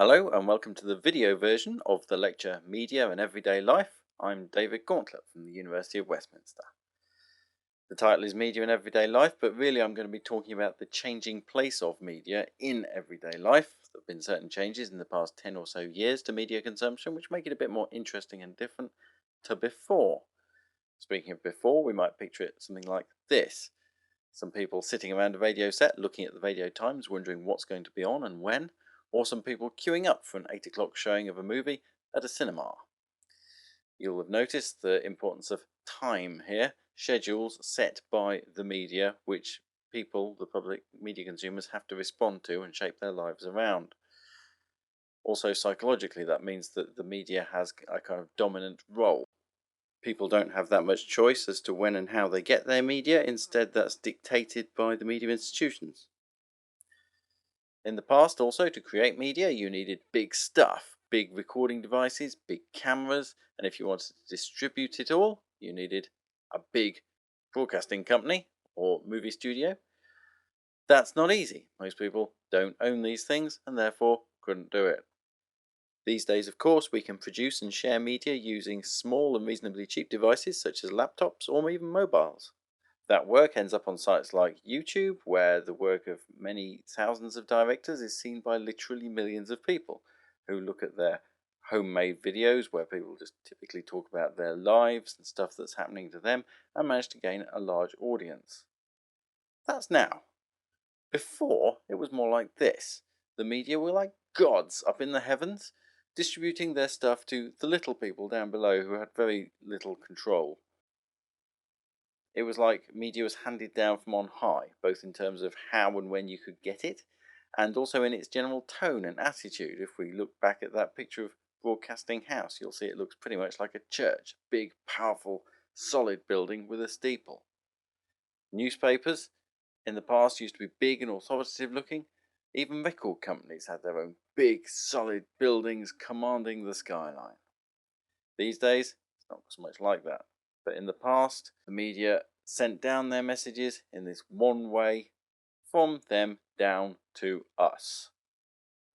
Hello and welcome to the video version of the lecture Media and Everyday Life. I'm David Gauntlet from the University of Westminster. The title is Media and Everyday Life, but really I'm going to be talking about the changing place of media in everyday life. There have been certain changes in the past 10 or so years to media consumption which make it a bit more interesting and different to before. Speaking of before, we might picture it something like this. Some people sitting around a radio set looking at the radio times wondering what's going to be on and when, or some people queuing up for an 8 o'clock showing of a movie at a cinema. You'll have noticed the importance of time here, schedules set by the media which people, the public media consumers, have to respond to and shape their lives around. Also psychologically that means that the media has a kind of dominant role. People don't have that much choice as to when and how they get their media. Instead, that's dictated by the media institutions. In the past, also, to create media, you needed big stuff, big recording devices, big cameras, and if you wanted to distribute it all, you needed a big broadcasting company or movie studio. That's not easy. Most people don't own these things and therefore couldn't do it. These days, of course, we can produce and share media using small and reasonably cheap devices such as laptops or even mobiles. That work ends up on sites like YouTube, where the work of many thousands of directors is seen by literally millions of people who look at their homemade videos where people just typically talk about their lives and stuff that's happening to them and manage to gain a large audience. That's now. Before, it was more like this. The media were like gods up in the heavens, distributing their stuff to the little people down below who had very little control. It was like media was handed down from on high, both in terms of how and when you could get it, and also in its general tone and attitude. If we look back at that picture of Broadcasting House, you'll see it looks pretty much like a church, big, powerful, solid building with a steeple. Newspapers in the past used to be big and authoritative looking. Even record companies had their own big, solid buildings commanding the skyline. These days, it's not so much like that. But in the past, the media sent down their messages in this one way from them down to us.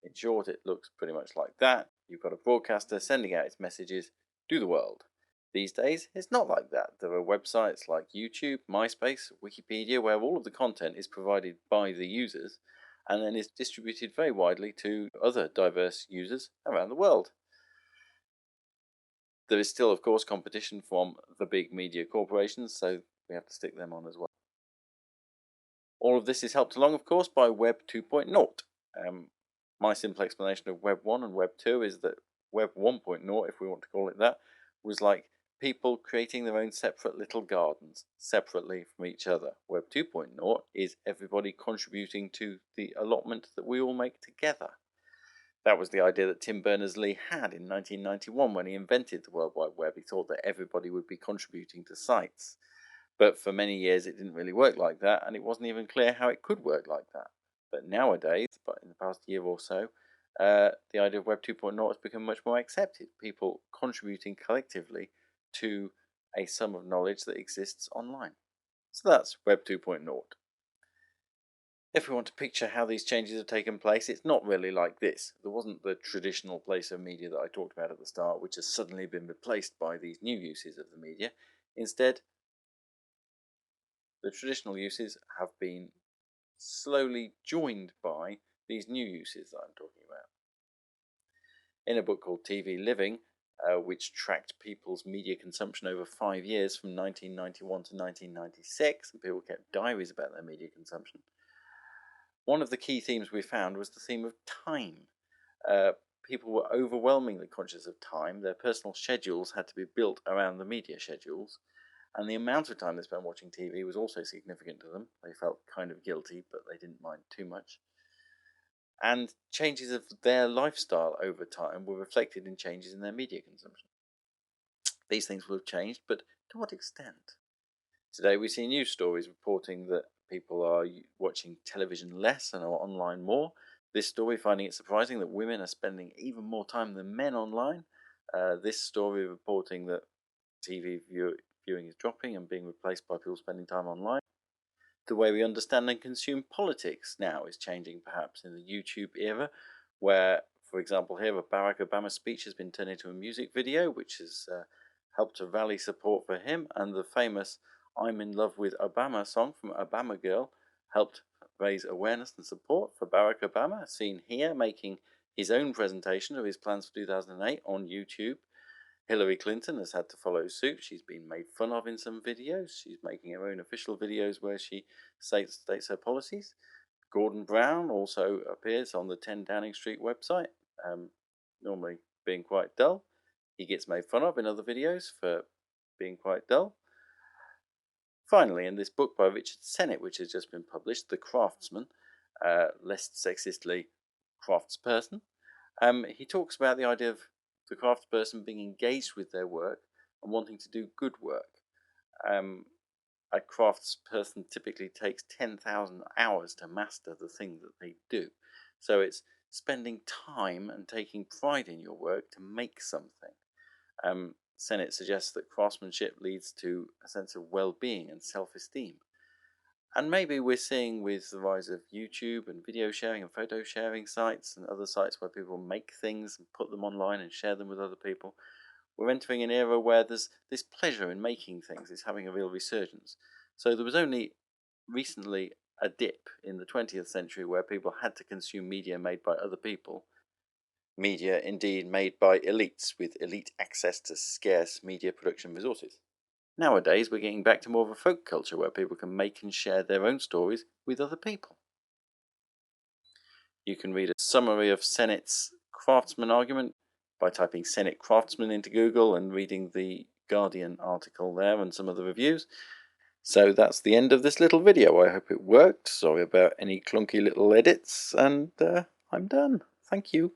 In short, it looks pretty much like that. You've got a broadcaster sending out its messages to the world. These days, it's not like that. There are websites like YouTube, MySpace, Wikipedia, where all of the content is provided by the users and then is distributed very widely to other diverse users around the world. There is still, of course, competition from the big media corporations, so we have to stick them on as well. All of this is helped along, of course, by Web 2.0. My simple explanation of Web 1 and Web 2 is that Web 1.0, if we want to call it that, was like people creating their own separate little gardens, separately from each other. Web 2.0 is everybody contributing to the allotment that we all make together. That was the idea that Tim Berners-Lee had in 1991 when he invented the World Wide Web. He thought that everybody would be contributing to sites. But for many years it didn't really work like that, and it wasn't even clear how it could work like that. But nowadays, but in the past year or so, the idea of Web 2.0 has become much more accepted. People contributing collectively to a sum of knowledge that exists online. So that's Web 2.0. If we want to picture how these changes have taken place, it's not really like this. There wasn't the traditional place of media that I talked about at the start, which has suddenly been replaced by these new uses of the media. Instead, the traditional uses have been slowly joined by these new uses that I'm talking about. In a book called TV Living, which tracked people's media consumption over 5 years from 1991 to 1996, and people kept diaries about their media consumption, one of the key themes we found was the theme of time. People were overwhelmingly conscious of time. Their personal schedules had to be built around the media schedules, and the amount of time they spent watching TV was also significant to them. They felt kind of guilty, but they didn't mind too much. And changes of their lifestyle over time were reflected in changes in their media consumption. These things will have changed, but to what extent? Today we see news stories reporting that people are watching television less and are online more. This story finding it surprising that women are spending even more time than men online. This story reporting that TV viewing is dropping and being replaced by people spending time online. The way we understand and consume politics now is changing, perhaps in the YouTube era, where For example, here a Barack Obama speech has been turned into a music video, which has helped to rally support for him, and the famous "I'm in Love with Obama" song from Obama Girl helped raise awareness and support for Barack Obama, seen here making his own presentation of his plans for 2008 on YouTube. Hillary Clinton has had to follow suit. She's been made fun of in some videos. She's making her own official videos where she states her policies. Gordon Brown also appears on the 10 Downing Street website, normally being quite dull. He gets made fun of in other videos for being quite dull. Finally, in this book by Richard Sennett, which has just been published, The Craftsman, less sexistly craftsperson, he talks about the idea of the craftsperson being engaged with their work and wanting to do good work. A craftsperson typically takes 10,000 hours to master the thing that they do. So it's spending time and taking pride in your work to make something. Sennett suggests that craftsmanship leads to a sense of well-being and self-esteem. And maybe we're seeing with the rise of YouTube and video sharing and photo sharing sites and other sites where people make things and put them online and share them with other people, we're entering an era where there's this pleasure in making things is having a real resurgence. So there was only recently a dip in the 20th century where people had to consume media made by other people. Media indeed made by elites with elite access to scarce media production resources. Nowadays we're getting back to more of a folk culture where people can make and share their own stories with other people. You can read a summary of Sennett's Craftsman argument by typing Sennett Craftsman into Google and reading the Guardian article there and some of the reviews. So that's the end of this little video. I hope it worked. Sorry about any clunky little edits, and I'm done. Thank you.